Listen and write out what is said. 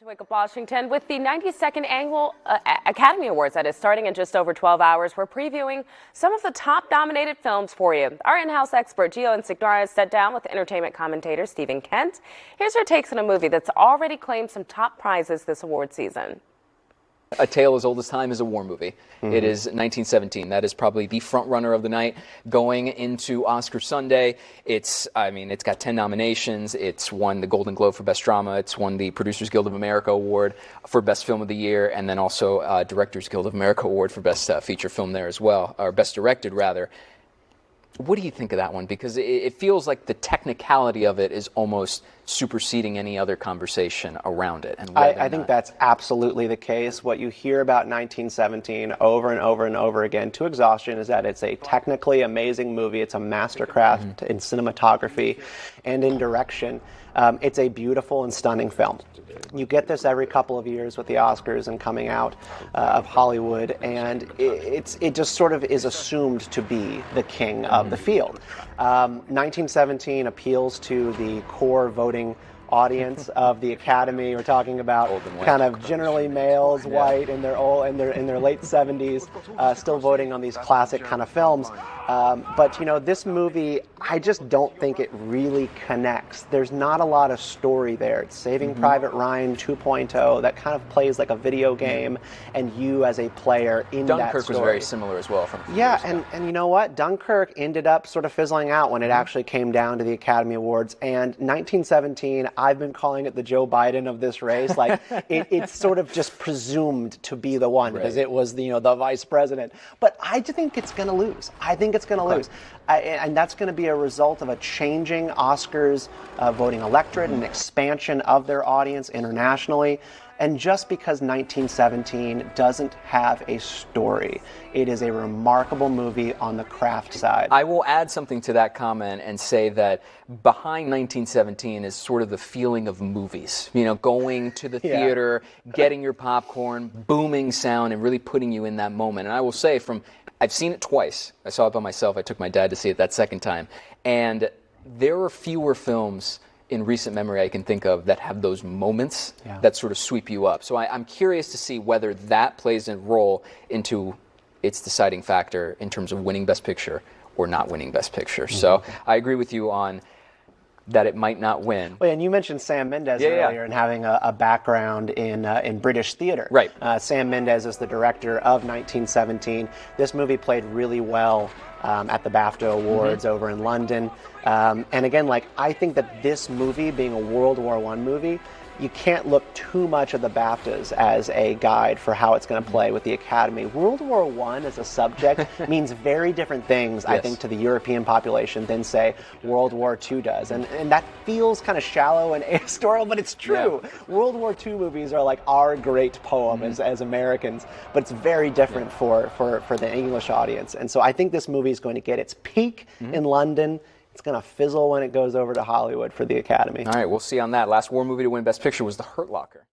To wake up Washington with the 92nd Annual Academy Awards that is starting in just over 12 hours. We're previewing some of the top nominated films for you. Our in-house expert Gio Insignaria sat down with entertainment commentator Stephen Kent. Here's her takes on a movie that's already claimed some top prizes this award season. A Tale as Old as Time is a war movie. It is 1917. That is probably the front runner of the night going into Oscar Sunday. It's got 10 nominations. It's won the Golden Globe for Best Drama. It's won the Producers Guild of America Award for Best Film of the Year, and then also Directors Guild of America Award for Best Feature Film there as well, or Best Directed rather. What do you think of that one? Because it feels like the technicality of it is almost superseding any other conversation around it. And I think that's absolutely the case. What you hear about 1917 over and over and over again to exhaustion is that it's a technically amazing movie. It's a mastercraft in cinematography and in direction. It's a beautiful and stunning film. You get this every couple of years with the Oscars and coming out of Hollywood, and it just sort of is assumed to be the king of the field. 1917 appeals to the core voting audience of the Academy. We're talking about kind of generally males, white, in their late 70s, still voting on these classic kind of films. But you know, this movie, I just don't think it really connects. There's not a lot of story there. It's Saving Private Ryan 2.0 that kind of plays like a video game, and you as a player in that story. Dunkirk was very similar as well. And you know what? Dunkirk ended up sort of fizzling out when it actually came down to the Academy Awards. And 1917, I've been calling it the Joe Biden of this race. Like it's sort of just presumed to be the one because it was the vice president. But I think it's going to lose. I think it's going to lose. And that's going to be a result of a changing Oscars voting electorate and expansion of their audience internationally. And just because 1917 doesn't have a story, it is a remarkable movie on the craft side. I will add something to that comment and say that behind 1917 is sort of the feeling of movies. You know, going to the theater, getting your popcorn, booming sound, and really putting you in that moment. And I will say, I've seen it twice. I saw it by myself. I took my dad to see it that second time. And there are fewer films in recent memory I can think of that have those moments that sort of sweep you up. So I'm curious to see whether that plays a role into its deciding factor in terms of winning Best Picture or not winning Best Picture. So I agree with you on that it might not win. Well, and you mentioned Sam Mendes earlier and having a background in British theater. Right. Sam Mendes is the director of 1917. This movie played really well at the BAFTA Awards over in London. And again, I think that this movie, being a World War I movie, you can't look too much at the BAFTAs as a guide for how it's going to play with the Academy. World War I as a subject means very different things, I think, to the European population than, say, World War II does. And that feels kind of shallow and ahistorical, but it's true. World War II movies are like our great poem as Americans, but it's very different for the English audience. And so I think this movie is going to get its peak in London. It's going to fizzle when it goes over to Hollywood for the Academy. All right, we'll see on that. Last war movie to win Best Picture was The Hurt Locker.